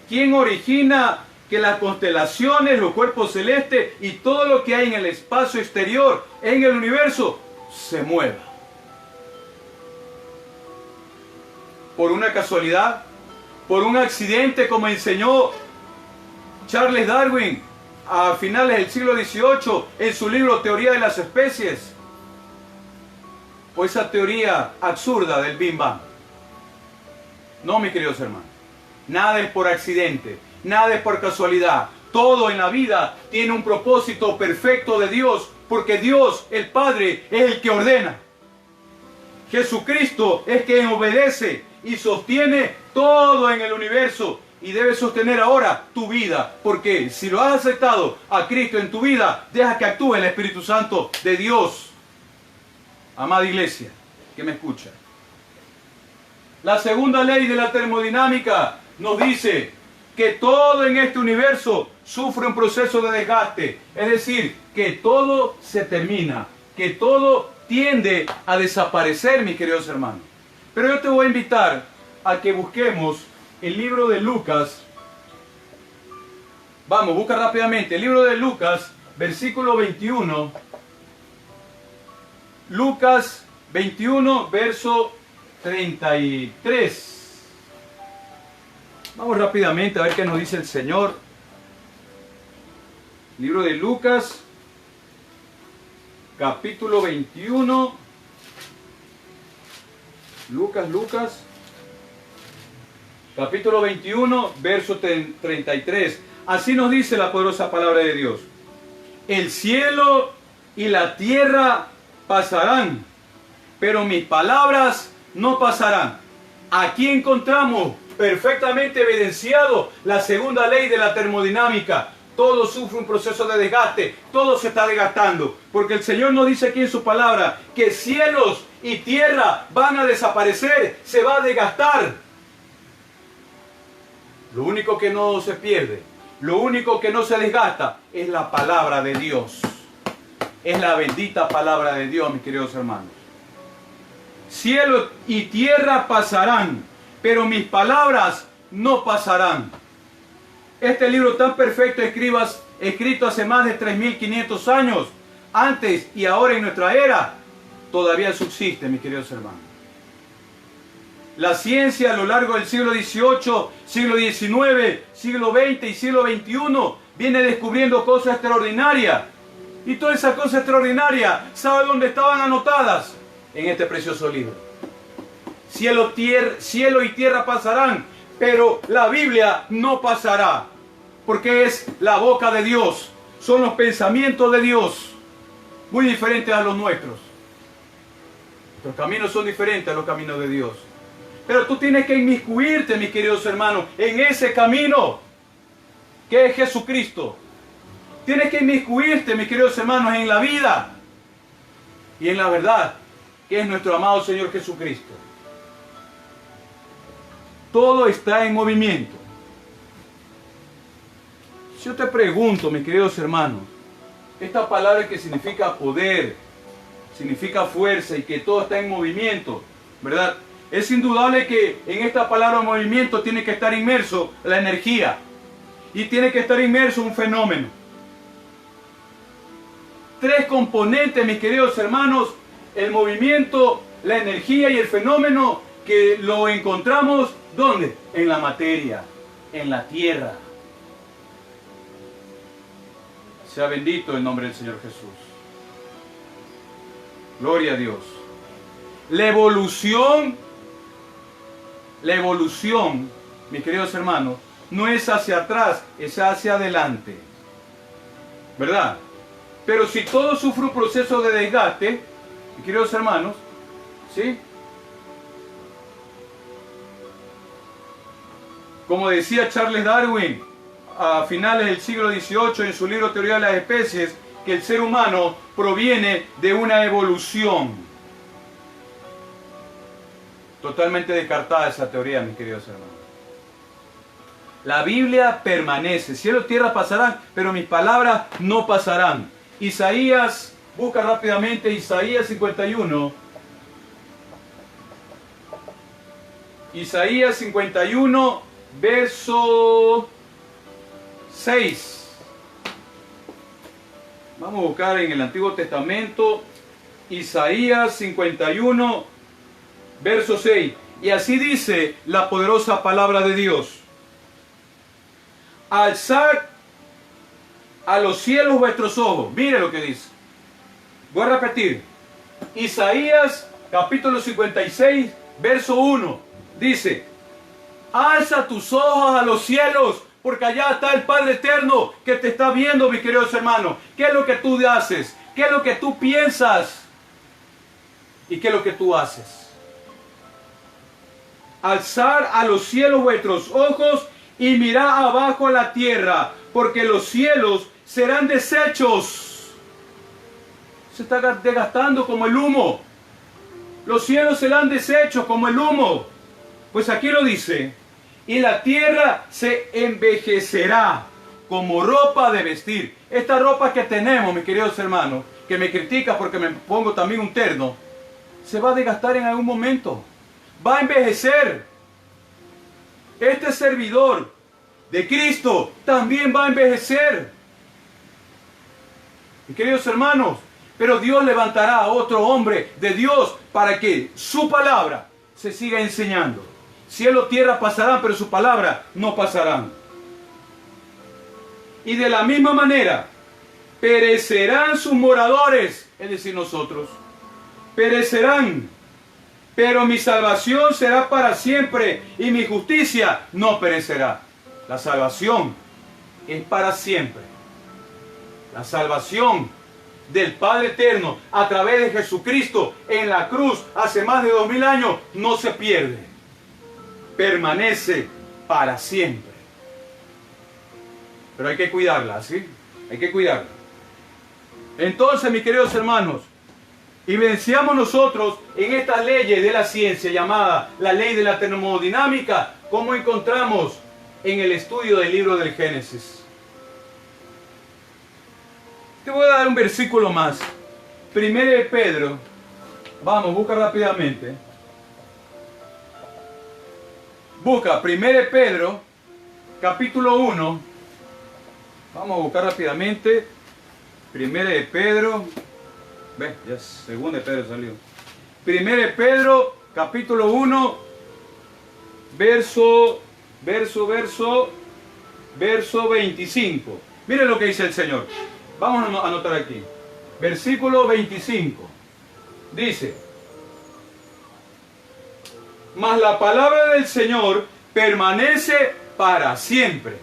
¿Quién origina que las constelaciones, los cuerpos celestes y todo lo que hay en el espacio exterior, en el universo, se mueva? ¿Por una casualidad? ¿Por un accidente como enseñó Charles Darwin a finales del siglo XVIII en su libro Teoría de las Especies? ¿O esa teoría absurda del Big Bang? No, mis queridos hermanos. Nada es por accidente, nada es por casualidad. Todo en la vida tiene un propósito perfecto de Dios, porque Dios, el Padre, es el que ordena. Jesucristo es quien obedece y sostiene todo en el universo, y debe sostener ahora tu vida, porque si lo has aceptado a Cristo en tu vida, deja que actúe el Espíritu Santo de Dios. Amada iglesia que me escucha, la segunda ley de la termodinámica nos dice que todo en este universo sufre un proceso de desgaste, es decir, que todo se termina, que todo tiende a desaparecer, mis queridos hermanos. Pero yo te voy a invitar a que busquemos el libro de Lucas. Vamos, busca rápidamente el libro de Lucas, versículo 21. Lucas 21, verso 33. Vamos rápidamente a ver qué nos dice el Señor. Libro de Lucas, capítulo 21. Lucas, capítulo 21, verso 33. Así nos dice la poderosa palabra de Dios. El cielo y la tierra pasarán, pero mis palabras no pasarán. Aquí encontramos perfectamente evidenciado la segunda ley de la termodinámica. Todo sufre un proceso de desgaste, todo se está desgastando, porque el Señor nos dice aquí en su palabra que cielos y tierra van a desaparecer, se va a desgastar. Lo único que no se pierde, lo único que no se desgasta es la palabra de Dios. Es la bendita palabra de Dios, mis queridos hermanos. Cielo y tierra pasarán, pero mis palabras no pasarán. Este libro tan perfecto, escrito hace más de 3.500 años, antes y ahora en nuestra era, todavía subsiste, mis queridos hermanos. La ciencia a lo largo del siglo XVIII, siglo XIX, siglo XX y siglo XXI viene descubriendo cosas extraordinarias. Y todas esas cosas extraordinarias, ¿sabe dónde estaban anotadas? En este precioso libro. Cielo y tierra pasarán, pero la Biblia no pasará, porque es la boca de Dios, son los pensamientos de Dios, muy diferentes a los nuestros. Nuestros caminos son diferentes a los caminos de Dios. Pero tú tienes que inmiscuirte, mis queridos hermanos, en ese camino que es Jesucristo. Tienes que inmiscuirte, mis queridos hermanos, en la vida y en la verdad, que es nuestro amado Señor Jesucristo. Todo está en movimiento. Si yo te pregunto, mis queridos hermanos, esta palabra que significa poder, significa fuerza y que todo está en movimiento, ¿verdad? Es indudable que en esta palabra movimiento tiene que estar inmerso la energía y tiene que estar inmerso un fenómeno. Tres componentes, mis queridos hermanos: el movimiento, la energía y el fenómeno, que lo encontramos ¿dónde? En la materia, en la tierra. Sea bendito el nombre del Señor Jesús. Gloria a Dios. La evolución, mis queridos hermanos, no es hacia atrás, es hacia adelante. ¿Verdad? Pero si todo sufre un proceso de desgaste, mis queridos hermanos, ¿sí? Como decía Charles Darwin a finales del siglo XVIII en su libro Teoría de las Especies, que el ser humano proviene de una evolución. Totalmente descartada esa teoría, mis queridos hermanos. La Biblia permanece. Cielo y tierra pasarán, pero mis palabras no pasarán. Isaías, busca rápidamente Isaías 51. Isaías 51, verso 6. Vamos a buscar en el Antiguo Testamento Isaías 51, verso 6. Y así dice la poderosa palabra de Dios. Alzad a los cielos vuestros ojos. Mire lo que dice. Voy a repetir. Isaías capítulo 56, verso 1. Dice: alza tus ojos a los cielos, porque allá está el Padre Eterno que te está viendo, mis queridos hermanos. ¿Qué es lo que tú haces? ¿Qué es lo que tú piensas? ¿Y qué es lo que tú haces? Alzar a los cielos vuestros ojos y mirad abajo a la tierra, porque los cielos serán deshechos. Se está desgastando como el humo. Los cielos serán deshechos como el humo. Pues aquí lo dice: y la tierra se envejecerá como ropa de vestir. Esta ropa que tenemos, mis queridos hermanos, que me criticas porque me pongo también un terno, se va a desgastar en algún momento. Va a envejecer. Este servidor de Cristo también va a envejecer. Mis queridos hermanos, pero Dios levantará a otro hombre de Dios para que su palabra se siga enseñando. Cielo y tierra pasarán, pero su palabra no pasarán. Y de la misma manera, perecerán sus moradores, es decir, nosotros. Perecerán, pero mi salvación será para siempre y mi justicia no perecerá. La salvación es para siempre. La salvación del Padre Eterno a través de Jesucristo en la cruz hace más de 2000 años no se pierde. Permanece para siempre. Pero hay que cuidarla, ¿sí? Hay que cuidarla. Entonces, mis queridos hermanos, evidenciamos nosotros en estas leyes de la ciencia llamada la ley de la termodinámica, como encontramos en el estudio del libro del Génesis. Te voy a dar un versículo más. Primero de Pedro. Vamos, busca rápidamente. Busca Primero de Pedro, capítulo 1. Vamos a buscar rápidamente. Primero de Pedro. Ve, ya segundo de Pedro salió. Primero de Pedro, capítulo 1, verso 25. Miren lo que dice el Señor. Vamos a anotar aquí. Versículo 25. Dice: mas la palabra del Señor permanece para siempre.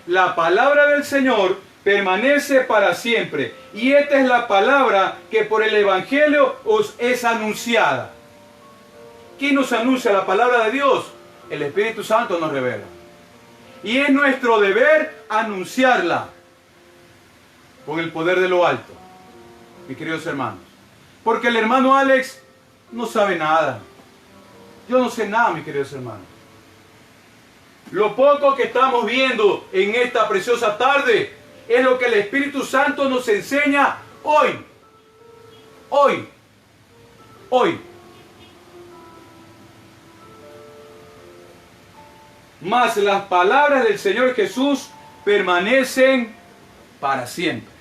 La palabra del Señor permanece para siempre. Y esta es la palabra que por el Evangelio os es anunciada. ¿Quién nos anuncia la palabra de Dios? El Espíritu Santo nos revela. Y es nuestro deber anunciarla con el poder de lo alto, mis queridos hermanos. Porque el hermano Alex no sabe nada. Yo no sé nada, mis queridos hermanos. Lo poco que estamos viendo en esta preciosa tarde es lo que el Espíritu Santo nos enseña hoy. Hoy. Hoy. Mas las palabras del Señor Jesús permanecen para siempre.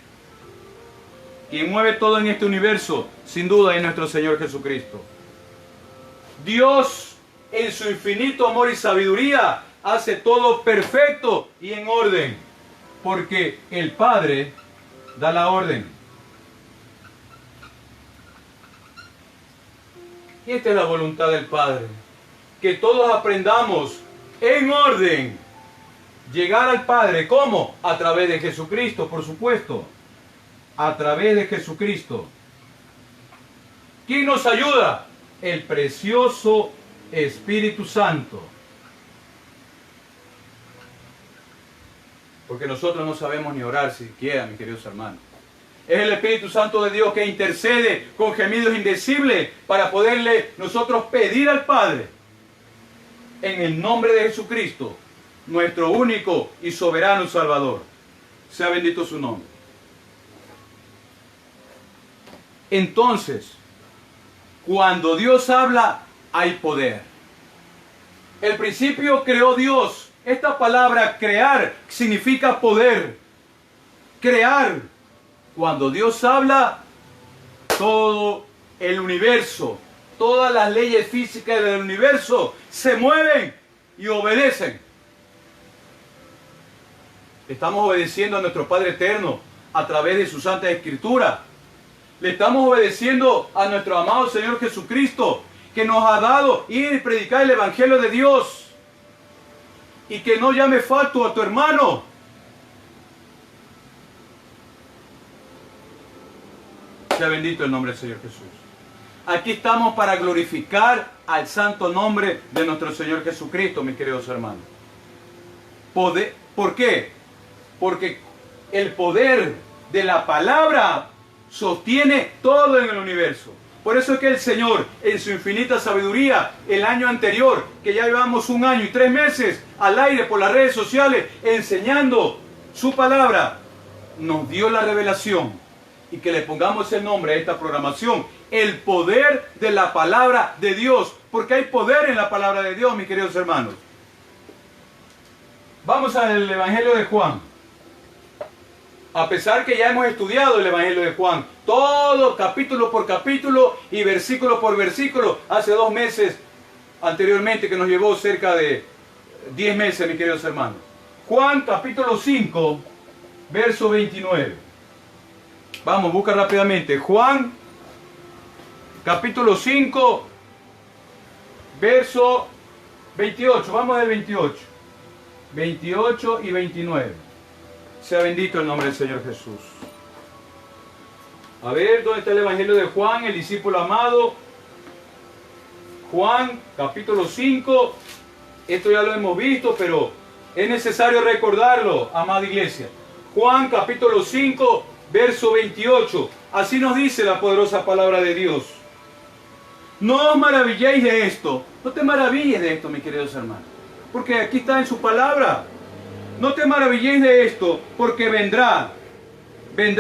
Quien mueve todo en este universo, sin duda, es nuestro Señor Jesucristo. Dios, en su infinito amor y sabiduría, hace todo perfecto y en orden, porque el Padre da la orden. Y esta es la voluntad del Padre, que todos aprendamos en orden llegar al Padre. ¿Cómo? A través de Jesucristo, por supuesto. A través de Jesucristo. ¿Quién nos ayuda? El precioso Espíritu Santo. Porque nosotros no sabemos ni orar siquiera, mis queridos hermanos. Es el Espíritu Santo de Dios que intercede con gemidos indecibles para poderle nosotros pedir al Padre, en el nombre de Jesucristo, nuestro único y soberano Salvador. Sea bendito su nombre. Entonces, cuando Dios habla, hay poder. El principio creó Dios. Esta palabra crear significa poder. Crear. Cuando Dios habla, todo el universo, todas las leyes físicas del universo se mueven y obedecen. Estamos obedeciendo a nuestro Padre Eterno a través de su Santa Escritura. Le estamos obedeciendo a nuestro amado Señor Jesucristo, que nos ha dado ir y predicar el Evangelio de Dios. Y que no llame fatuo a tu hermano. Sea bendito el nombre del Señor Jesús. Aquí estamos para glorificar al santo nombre de nuestro Señor Jesucristo, mis queridos hermanos. ¿Por qué? Porque el poder de la palabra sostiene todo en el universo. Por eso es que el Señor, en su infinita sabiduría, el año anterior, que ya llevamos 1 año y 3 meses al aire por las redes sociales, enseñando su palabra, nos dio la revelación. Y que le pongamos el nombre a esta programación, el poder de la palabra de Dios, porque hay poder en la palabra de Dios, mis queridos hermanos. Vamos al Evangelio de Juan. A pesar que ya hemos estudiado el Evangelio de Juan, todo capítulo por capítulo y versículo por versículo, hace 2 meses anteriormente, que nos llevó cerca de 10 meses, mis queridos hermanos. Juan capítulo 5, verso 29. Vamos, busca rápidamente. Juan, capítulo 5, verso 28. Vamos del 28. 28 y 29. Sea bendito el nombre del Señor Jesús. A ver, ¿dónde está el Evangelio de Juan, el discípulo amado? Juan, capítulo 5. Esto ya lo hemos visto, pero es necesario recordarlo, amada iglesia. Juan, capítulo 5. Verso 28, así nos dice la poderosa palabra de Dios. No os maravilléis de esto. No te maravilles de esto, mis queridos hermanos, porque aquí está en su palabra. No te maravilléis de esto, porque vendrá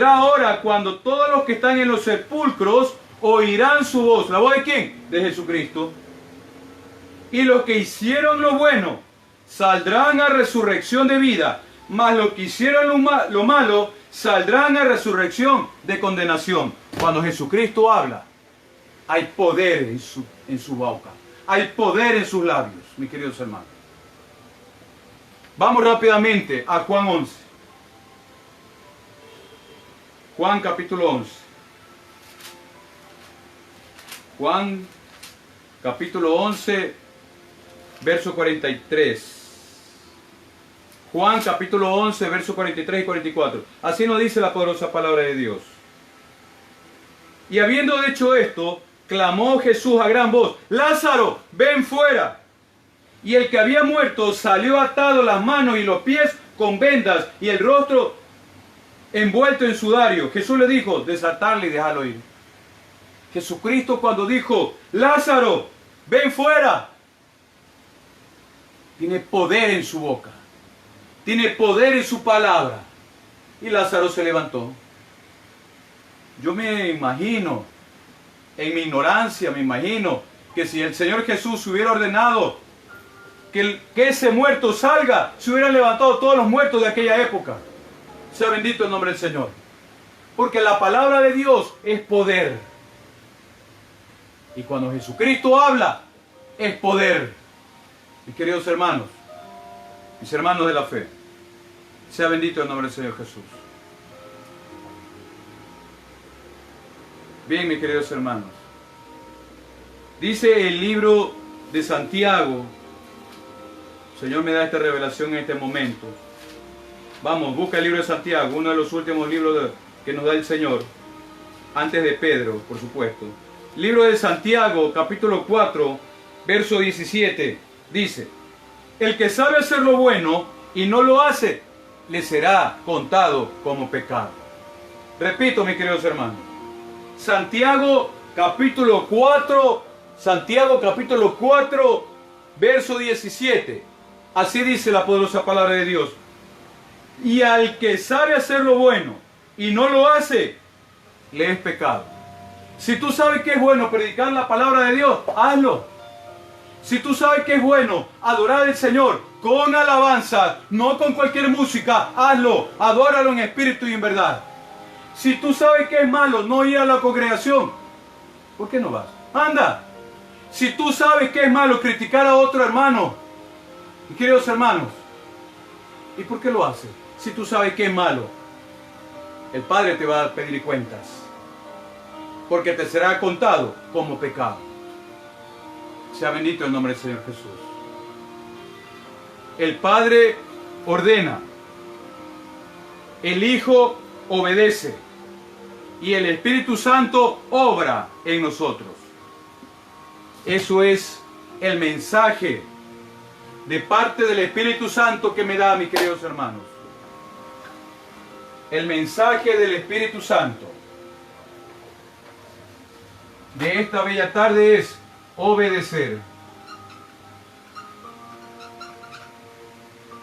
ahora cuando todos los que están en los sepulcros oirán su voz. ¿La voz de quién? De Jesucristo. Y los que hicieron lo bueno saldrán a resurrección de vida, mas los que hicieron lo malo saldrán a resurrección de condenación. Cuando Jesucristo habla, hay poder en su boca. Hay poder en sus labios, mis queridos hermanos. Vamos rápidamente a Juan 11. Juan capítulo 11. Juan capítulo 11, verso 43. Juan capítulo 11, versos 43 y 44. Así nos dice la poderosa palabra de Dios. Y habiendo hecho esto, clamó Jesús a gran voz: Lázaro, ven fuera. Y el que había muerto salió atado las manos y los pies con vendas y el rostro envuelto en sudario. Jesús le dijo: desatarle y dejarlo ir. Jesucristo, cuando dijo: Lázaro, ven fuera, tiene poder en su boca. Tiene poder en su palabra. Y Lázaro se levantó. Yo me imagino, en mi ignorancia, me imagino que si el Señor Jesús hubiera ordenado que ese muerto salga, se hubieran levantado todos los muertos de aquella época. Sea bendito el nombre del Señor. Porque la palabra de Dios es poder. Y cuando Jesucristo habla, es poder. Mis queridos hermanos, mis hermanos de la fe, sea bendito el nombre del Señor Jesús. Bien, mis queridos hermanos, dice el libro de Santiago. El Señor me da esta revelación en este momento. Vamos, busca el libro de Santiago, uno de los últimos libros que nos da el Señor, antes de Pedro, por supuesto. Libro de Santiago, capítulo 4, verso 17, dice: el que sabe hacer lo bueno y no lo hace, le será contado como pecado. Repito, mis queridos hermanos, Santiago capítulo 4, verso 17. Así dice la poderosa palabra de Dios. Y al que sabe hacer lo bueno y no lo hace, le es pecado. Si tú sabes que es bueno predicar la palabra de Dios, hazlo. Si tú sabes que es bueno adorar al Señor con alabanza, no con cualquier música, hazlo. Adóralo en espíritu y en verdad. Si tú sabes que es malo no ir a la congregación, ¿por qué no vas? Anda. Si tú sabes que es malo criticar a otro hermano, mis queridos hermanos, ¿y por qué lo haces? Si tú sabes que es malo, el Padre te va a pedir cuentas, porque te será contado como pecado. Sea bendito el nombre del Señor Jesús. El Padre ordena, el Hijo obedece y el Espíritu Santo obra en nosotros. Eso es el mensaje de parte del Espíritu Santo que me da, mis queridos hermanos. El mensaje del Espíritu Santo de esta bella tarde es obedecer.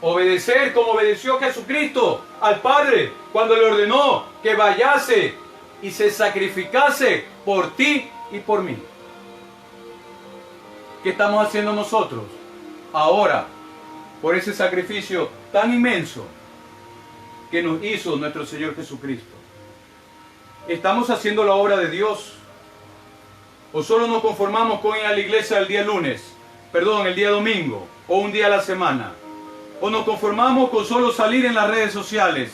Obedecer como obedeció Jesucristo al Padre cuando le ordenó que vayase y se sacrificase por ti y por mí. ¿Qué estamos haciendo nosotros ahora por ese sacrificio tan inmenso que nos hizo nuestro Señor Jesucristo? ¿Estamos haciendo la obra de Dios? ¿O solo nos conformamos con ir a la iglesia el día el día domingo, o un día a la semana? ¿O nos conformamos con solo salir en las redes sociales,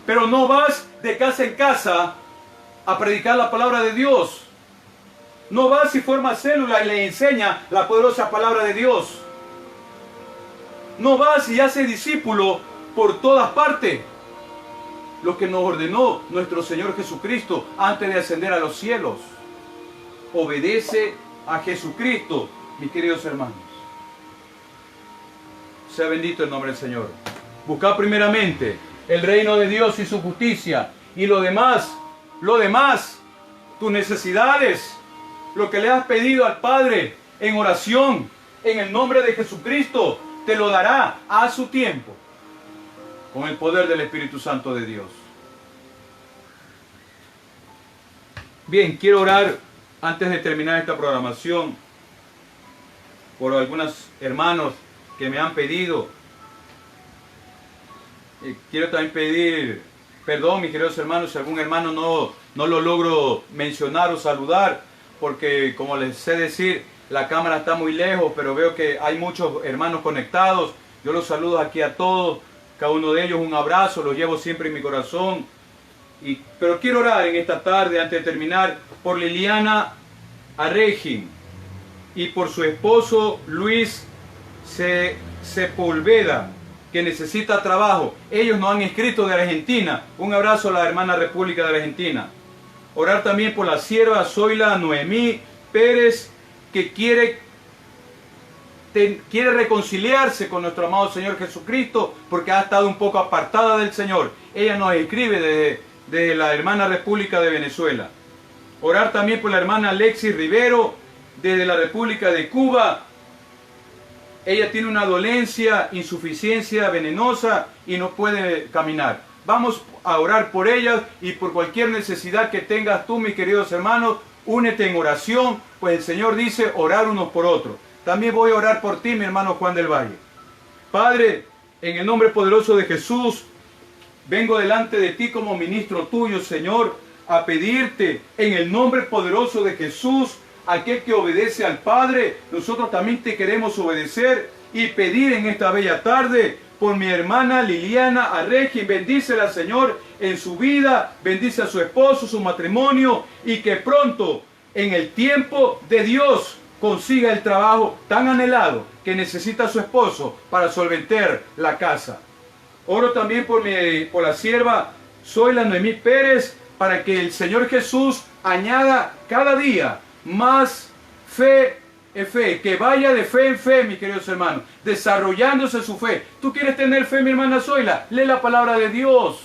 pero no vas de casa en casa a predicar la palabra de Dios? No vas y formas célula y le enseña la poderosa palabra de Dios. No vas y haces discípulo por todas partes. Lo que nos ordenó nuestro Señor Jesucristo antes de ascender a los cielos. Obedece a Jesucristo, mis queridos hermanos. Sea bendito el nombre del Señor. Buscad primeramente el reino de Dios y su justicia. Y lo demás, tus necesidades, lo que le has pedido al Padre en oración, en el nombre de Jesucristo, te lo dará a su tiempo, con el poder del Espíritu Santo de Dios. Bien, quiero orar antes de terminar esta programación por algunos hermanos que me han pedido. Quiero también pedir perdón, mis queridos hermanos, si algún hermano no lo logro mencionar o saludar, porque como les sé decir, la cámara está muy lejos, pero veo que hay muchos hermanos conectados. Yo los saludo aquí a todos, cada uno de ellos un abrazo, los llevo siempre en mi corazón. Pero quiero orar en esta tarde, antes de terminar, por Liliana Arregin y por su esposo Luis Sepúlveda, que necesita trabajo. Ellos nos han escrito de Argentina. Un abrazo a la hermana República de Argentina. Orar también por la sierva Zoila Noemí Pérez, que quiere reconciliarse con nuestro amado Señor Jesucristo, porque ha estado un poco apartada del Señor. Ella nos escribe de la hermana República de Venezuela. Orar también por la hermana Alexis Rivero, desde la República de Cuba. Ella tiene una dolencia, insuficiencia venenosa y no puede caminar. Vamos a orar por ella y por cualquier necesidad que tengas tú, mis queridos hermanos. Únete en oración, pues el Señor dice orar unos por otros. También voy a orar por ti, mi hermano Juan del Valle. Padre, en el nombre poderoso de Jesús, vengo delante de ti como ministro tuyo, Señor, a pedirte en el nombre poderoso de Jesús, aquel que obedece al Padre, nosotros también te queremos obedecer y pedir en esta bella tarde por mi hermana Liliana Arregin. Bendícela, Señor, en su vida, bendice a su esposo, su matrimonio, y que pronto, en el tiempo de Dios, consiga el trabajo tan anhelado que necesita su esposo para solventar la casa. Oro también por la sierva Zoila Noemí Pérez, para que el Señor Jesús añada cada día más fe es fe, que vaya de fe en fe, mis queridos hermanos, desarrollándose su fe. ¿Tú quieres tener fe, mi hermana Zoila? Lee la palabra de Dios.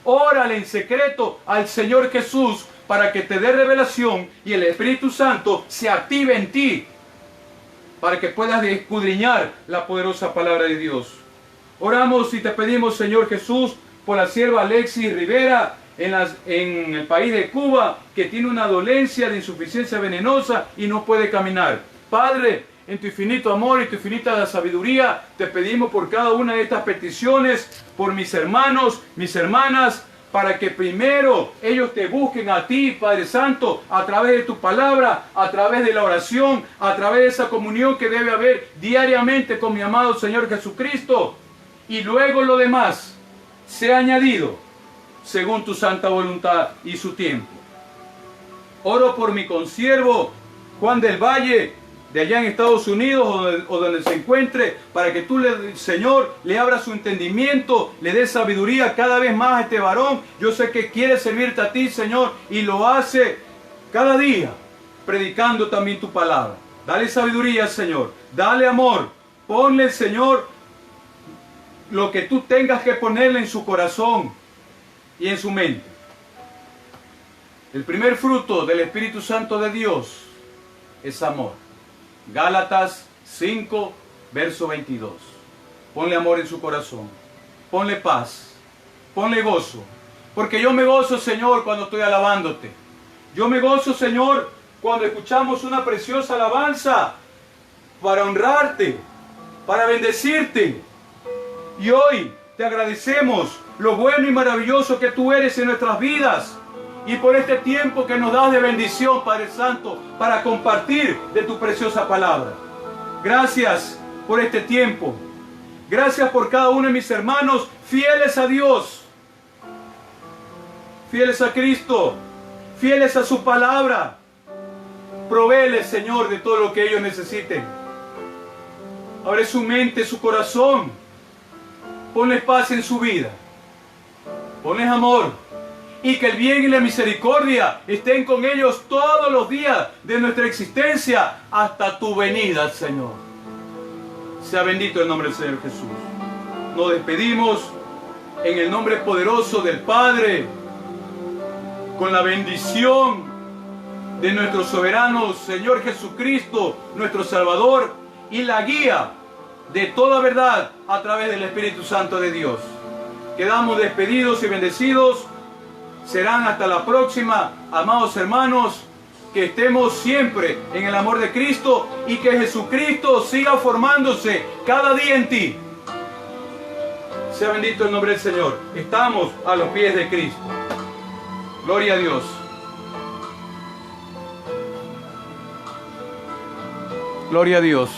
Órale en secreto al Señor Jesús para que te dé revelación y el Espíritu Santo se active en ti para que puedas escudriñar la poderosa palabra de Dios. Oramos y te pedimos, Señor Jesús, por la sierva Alexis Rivera en el país de Cuba, que tiene una dolencia de insuficiencia venenosa y no puede caminar. Padre, en tu infinito amor y tu infinita sabiduría, te pedimos por cada una de estas peticiones, por mis hermanos, mis hermanas, para que primero ellos te busquen a ti, Padre Santo, a través de tu palabra, a través de la oración, a través de esa comunión que debe haber diariamente con mi amado Señor Jesucristo. Y luego lo demás sea añadido según tu santa voluntad y su tiempo. Oro por mi consiervo Juan del Valle, de allá en Estados Unidos o donde se encuentre, para que tú, Señor, le abras su entendimiento, le des sabiduría cada vez más a este varón. Yo sé que quiere servirte a ti, Señor, y lo hace cada día, predicando también tu palabra. Dale sabiduría, Señor, dale amor, ponle, Señor, lo que tú tengas que ponerle en su corazón y en su mente. El primer fruto del Espíritu Santo de Dios es amor. Gálatas 5, verso 22. Ponle amor en su corazón. Ponle paz. Ponle gozo. Porque yo me gozo, Señor, cuando estoy alabándote. Yo me gozo, Señor, cuando escuchamos una preciosa alabanza para honrarte, para bendecirte. Y hoy te agradecemos lo bueno y maravilloso que tú eres en nuestras vidas. Y por este tiempo que nos das de bendición, Padre Santo, para compartir de tu preciosa palabra. Gracias por este tiempo. Gracias por cada uno de mis hermanos fieles a Dios, fieles a Cristo, fieles a su palabra. Provéeles, Señor, de todo lo que ellos necesiten. Abre su mente, su corazón. Ponles paz en su vida. Ponles amor. Y que el bien y la misericordia estén con ellos todos los días de nuestra existencia hasta tu venida, Señor. Sea bendito el nombre del Señor Jesús. Nos despedimos en el nombre poderoso del Padre, con la bendición de nuestro soberano Señor Jesucristo, nuestro Salvador, y la guía de toda verdad a través del Espíritu Santo de Dios. Quedamos despedidos y bendecidos. Serán hasta la próxima, amados hermanos, que estemos siempre en el amor de Cristo y que Jesucristo siga formándose cada día en ti. Sea bendito el nombre del Señor. Estamos a los pies de Cristo. Gloria a Dios. Gloria a Dios.